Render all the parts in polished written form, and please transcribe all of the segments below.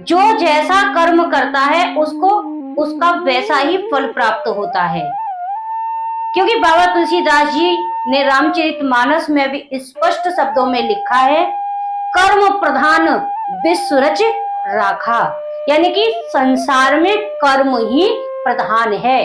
जो जैसा कर्म करता है उसको उसका वैसा ही फल प्राप्त होता है। क्योंकि बाबा तुलसीदास जी ने रामचरितमानस में भी स्पष्ट शब्दों में लिखा है, कर्म प्रधान विश्व रच राखा, यानी कि संसार में कर्म ही प्रधान है।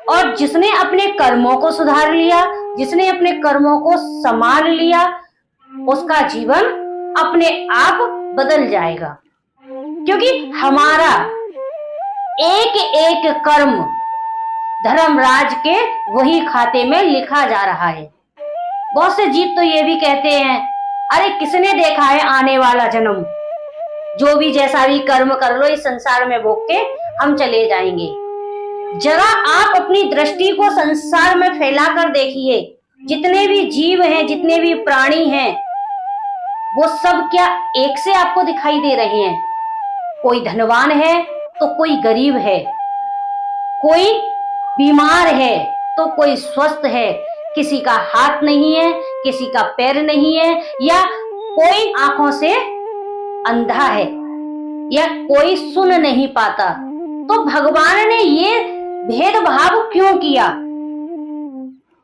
और जिसने अपने कर्मों को सुधार लिया, जिसने अपने कर्मों को संभाल लिया, उसका जीवन अपने आप बदल जाएगा। क्योंकि हमारा एक एक कर्म धर्मराज के वही खाते में लिखा जा रहा है। बहुत से जीव तो ये भी कहते हैं, अरे किसने देखा है आने वाला जन्म, जो भी जैसा भी कर्म कर लो इस संसार में भोग के हम चले जाएंगे। जरा आप अपनी दृष्टि को संसार में फैला कर देखिए, जितने भी जीव हैं, जितने भी प्राणी हैं, वो सब क्या एक से आपको दिखाई दे रहे हैं? कोई धनवान है तो कोई गरीब है, कोई बीमार है तो कोई स्वस्थ है, किसी का हाथ नहीं है, किसी का पैर नहीं है, या कोई आंखों से अंधा है, या कोई सुन नहीं पाता। तो भगवान ने ये भेदभाव क्यों किया?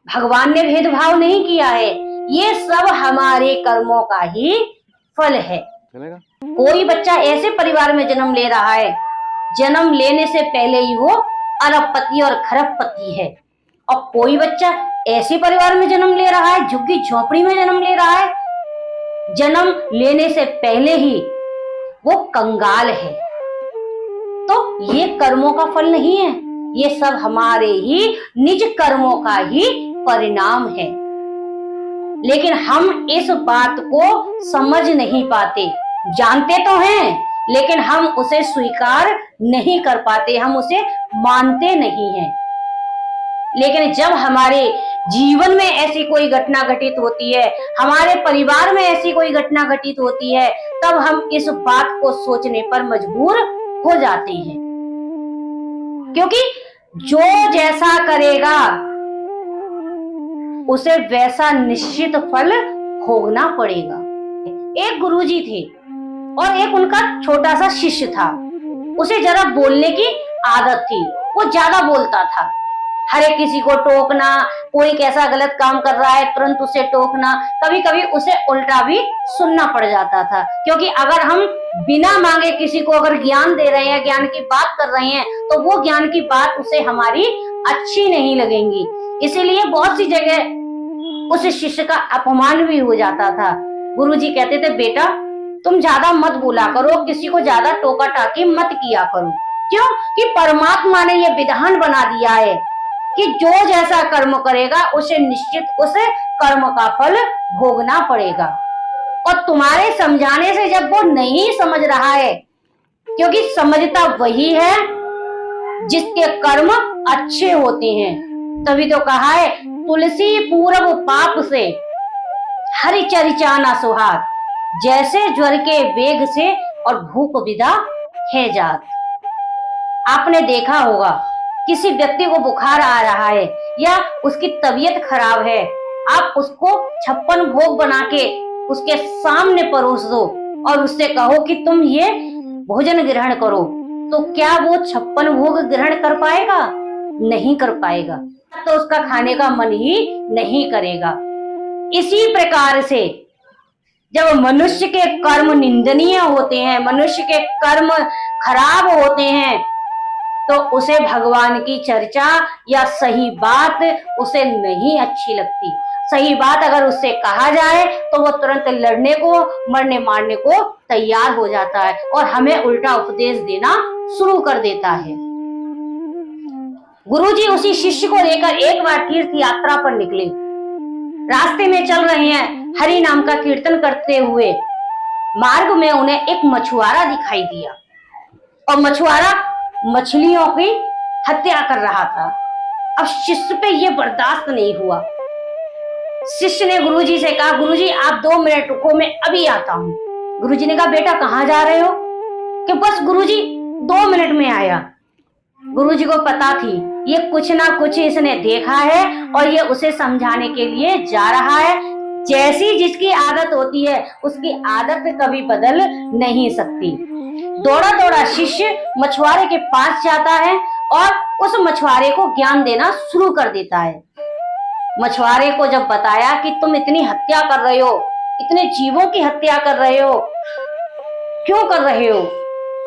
भगवान ने भेदभाव नहीं किया है, ये सब हमारे कर्मों का ही फल है। कोई बच्चा ऐसे परिवार में जन्म ले रहा है, जन्म लेने से पहले ही वो अरबपति और खरबपति है, और कोई बच्चा ऐसे परिवार में जन्म ले रहा है, झुग्गी झोपड़ी में जन्म ले रहा है, जन्म लेने से पहले ही वो कंगाल है। तो ये कर्मों का फल नहीं है, ये सब हमारे ही निज कर्मों का ही परिणाम है। लेकिन हम इस बात को समझ नहीं पाते, जानते तो हैं लेकिन हम उसे स्वीकार नहीं कर पाते, हम उसे मानते नहीं हैं। लेकिन जब हमारे जीवन में ऐसी कोई घटना घटित होती है, हमारे परिवार में ऐसी कोई घटना घटित होती है, तब हम इस बात को सोचने पर मजबूर हो जाते हैं। क्योंकि जो जैसा करेगा उसे वैसा निश्चित फल भोगना पड़ेगा। एक गुरुजी थे और एक उनका छोटा सा शिष्य था। उसे जरा बोलने की आदत थी, वो ज्यादा बोलता था। हर एक किसी को टोकना, कोई कैसा गलत काम कर रहा है तुरंत उसे टोकना, कभी कभी उसे उल्टा भी सुनना पड़ जाता था। क्योंकि अगर हम बिना मांगे किसी को अगर ज्ञान दे रहे हैं, ज्ञान की बात कर रहे हैं, तो वो ज्ञान की बात उसे हमारी अच्छी नहीं लगेंगी। इसीलिए बहुत सी जगह उस शिष्य का अपमान भी हो जाता था। गुरुजी कहते थे, बेटा तुम ज्यादा मत बोला करो, किसी को ज्यादा टोका टाकी मत किया करो। क्यों? कि परमात्मा ने यह विधान बना दिया है कि जो जैसा कर्म करेगा उसे निश्चित उस कर्म का फल भोगना पड़ेगा। और तुम्हारे समझाने से जब वो नहीं समझ रहा है, क्योंकि समझता वही है जिसके कर्म अच्छे होते हैं, तभी तो कहा है, तुलसी पूर्व पाप से हरि चरिचा न सुहाग, जैसे ज्वर के वेग से और भूख विदा है जात। आपने देखा होगा किसी व्यक्ति को बुखार आ रहा है या उसकी तबीयत खराब है, आप उसको 56 भोग बना के उसके सामने परोस दो और उससे कहो कि तुम ये भोजन ग्रहण करो, तो क्या वो 56 भोग ग्रहण कर पाएगा? नहीं कर पाएगा, तो उसका खाने का मन ही नहीं करेगा। इसी प्रकार से जब मनुष्य के कर्म निंदनीय होते हैं, मनुष्य के कर्म खराब होते हैं, तो उसे भगवान की चर्चा या सही बात उसे नहीं अच्छी लगती। सही बात अगर उससे कहा जाए तो वो तुरंत लड़ने को, मरने मारने को तैयार हो जाता है और हमें उल्टा उपदेश देना शुरू कर देता है। गुरुजी उसी शिष्य को लेकर एक बार तीर्थ यात्रा पर निकले। रास्ते में चल रहे हैं, हरि नाम का कीर्तन करते हुए मार्ग में उन्हें एक मछुआरा दिखाई दिया और मछुआरा मछलियों की हत्या कर रहा था। अब शिष्य पे ये बर्दाश्त नहीं हुआ। शिष्य ने गुरुजी से कहा, गुरुजी आप 2 मिनट रुको, मैं अभी आता हूँ। गुरुजी ने कहा, बेटा कहाँ जा रहे हो? कि बस गुरुजी 2 मिनट में आया। गुरुजी को पता थी ये कुछ ना कुछ इसने देखा है और ये उसे समझाने के लिए जा रहा है, जैसी जिसकी आदत होती है उसकी आदत कभी बदल नहीं सकती। दौड़ा दौड़ा शिष्य मछुआरे के पास जाता है और उस मछुआरे को ज्ञान देना शुरू कर देता है। मछुआरे को जब बताया कि तुम इतनी हत्या कर रहे हो, इतने जीवों की हत्या कर रहे हो, क्यों कर रहे हो?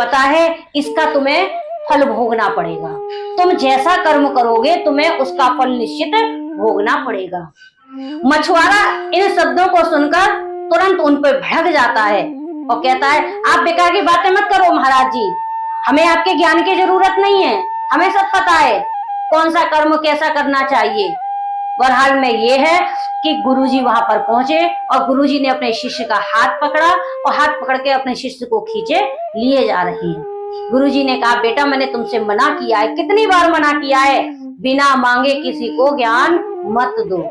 पता है इसका तुम्हें फल भोगना पड़ेगा। तुम जैसा कर्म करोगे तुम्हें उसका फल निश्चित भोगना पड़ेगा। मछुआरा इन शब्दों को सुनकर तुरंत उन पर भड़क जाता है और कहता है, आप बेकार की बातें मत करो महाराज जी, हमें आपके ज्ञान की जरूरत नहीं है, हमें सब पता है कौन सा कर्म कैसा करना चाहिए। बहरहाल में ये है कि गुरुजी वहां पर पहुंचे और गुरुजी ने अपने शिष्य का हाथ पकड़ा और हाथ पकड़ के अपने शिष्य को खींचे लिए जा रहे हैं। गुरुजी ने कहा, बेटा मैंने तुमसे मना किया है, कितनी बार मना किया है, बिना मांगे किसी को ज्ञान मत दो।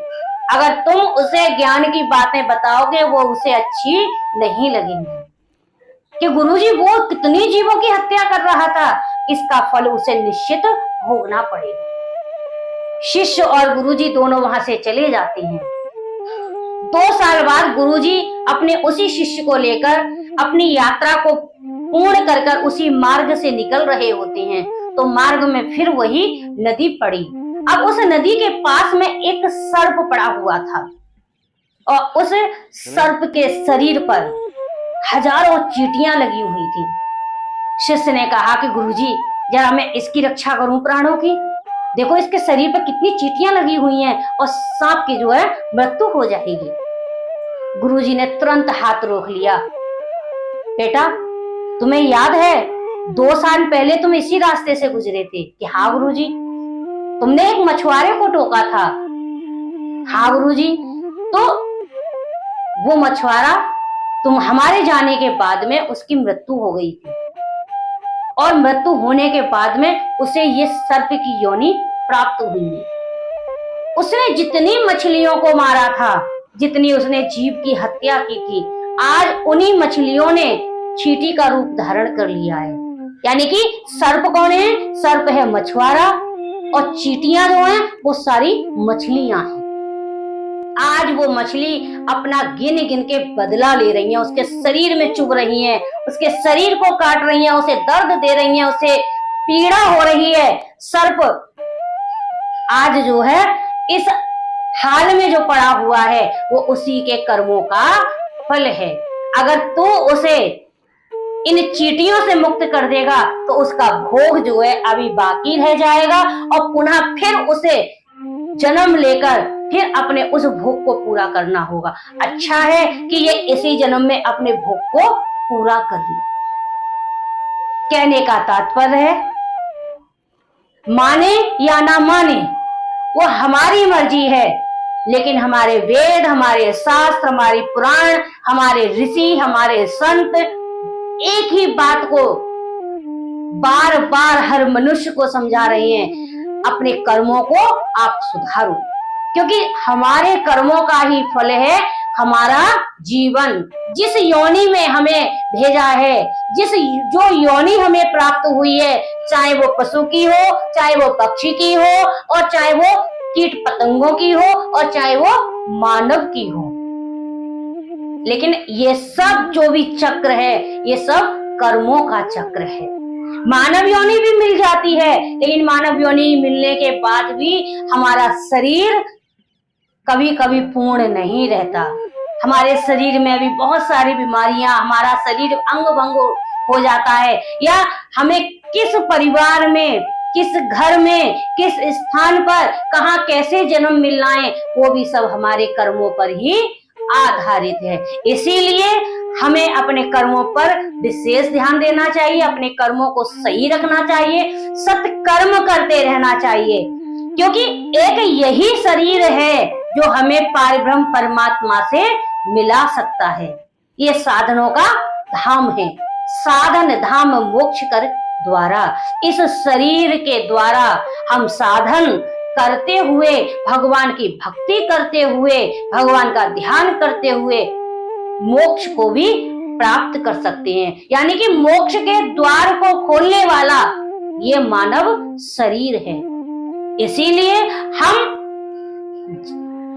अगर तुम उसे ज्ञान की बातें बताओगे वो उसे अच्छी नहीं लगेंगी। कि गुरुजी वो कितनी जीवों की हत्या कर रहा था, इसका फल उसे निश्चित भोगना पड़ेगा। शिष्य और गुरुजी दोनों वहां से चले जाते हैं। 2 साल बाद गुरुजी अपने उसी शिष्य को लेकर अपनी यात्रा को पूर्ण कर कर उसी मार्ग से निकल रहे होते हैं तो मार्ग में फिर वही नदी पड़ी। अब उस नदी के पास में एक सर्प पड़ा हुआ था और उस सर्प के शरीर पर हजारों चींटियां लगी हुई थी। शिष्य ने कहा कि गुरुजी जरा मैं इसकी रक्षा करूं प्राणों की, देखो इसके शरीर पर कितनी चींटियां लगी हुई हैं और सांप की जो है मृत्यु हो जाएगी। गुरुजी ने तुरंत हाथ रोक लिया। बेटा तुम्हें याद है 2 साल पहले तुम इसी रास्ते से गुजरे थे? कि हाँ गुरुजी। तुमने एक मछुआरे को टोका था? हाँ गुरुजी। तो वो मछुआरा तुम हमारे जाने के बाद में उसकी मृत्यु हो गई थी और मृत्यु होने के बाद में उसे ये सर्प की योनि प्राप्त हुई है। उसने जितनी मछलियों को मारा था, जितनी उसने जीव की हत्या की थी, आज उन्हीं मछलियों ने चींटी का रूप धारण कर लिया है। यानी कि सर्प कौन है? सर्प है मछुआरा और चींटियां जो हैं वो सारी मछलियां हैं। आज वो मछली अपना गिन गिन के बदला ले रही हैं, उसके शरीर में चुभ रही हैं, उसके शरीर को काट रही हैं, उसे दर्द दे रही हैं, उसे पीड़ा हो रही है। सर्प आज जो है इस हाल में जो पड़ा हुआ है वो उसी के कर्मों का फल है। अगर तू उसे इन चींटियों से मुक्त कर देगा तो उसका भोग जो है अभी बाकी रह जाएगा और पुनः फिर उसे जन्म लेकर फिर अपने उस भोग को पूरा करना होगा। अच्छा है कि ये इसी जन्म में अपने भोग को पूरा कर ली। कहने का तात्पर्य है माने या ना माने वो हमारी मर्जी है, लेकिन हमारे वेद, हमारे शास्त्र, हमारी पुराण, हमारे ऋषि, हमारे संत एक ही बात को बार बार हर मनुष्य को समझा रहे हैं, अपने कर्मों को आप सुधारो, क्योंकि हमारे कर्मों का ही फल है हमारा जीवन। जिस योनि में हमें भेजा है, जो योनि हमें प्राप्त हुई है, चाहे वो पशु की हो, चाहे वो पक्षी की हो, और चाहे वो कीट पतंगों की हो, और चाहे वो मानव की हो, लेकिन ये सब जो भी चक्र है ये सब कर्मों का चक्र है। मानव योनि भी मिल जाती है, लेकिन मानव योनि मिलने के बाद भी हमारा शरीर कभी कभी पूर्ण नहीं रहता। हमारे शरीर में भी बहुत सारी बीमारियां, हमारा शरीर अंग भंग हो जाता है, या हमें किस परिवार में, किस घर में, किस स्थान पर, कहाँ कैसे जन्म मिलना है, वो भी सब हमारे कर्मों पर ही आधारित है। इसीलिए हमें अपने कर्मों पर विशेष ध्यान देना चाहिए, अपने कर्मों को सही रखना चाहिए, सत्कर्म करते रहना चाहिए, क्योंकि एक यही शरीर है जो हमें पारब्रह्म परमात्मा से मिला सकता है। ये साधनों का धाम है, साधन धाम मोक्ष कर द्वारा। इस शरीर के द्वारा हम साधन करते हुए, भगवान की भक्ति करते हुए, भगवान का ध्यान करते हुए मोक्ष को भी प्राप्त कर सकते हैं। यानी कि मोक्ष के द्वार को खोलने वाला ये मानव शरीर है। इसीलिए हम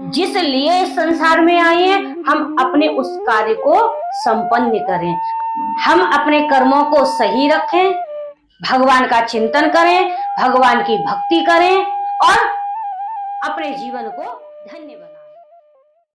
जिस लिए इस संसार में आए हैं, हम अपने उस कार्य को संपन्न करें। हम अपने कर्मों को सही रखें, भगवान का चिंतन करें, भगवान की भक्ति करें और अपने जीवन को धन्य बनाएं।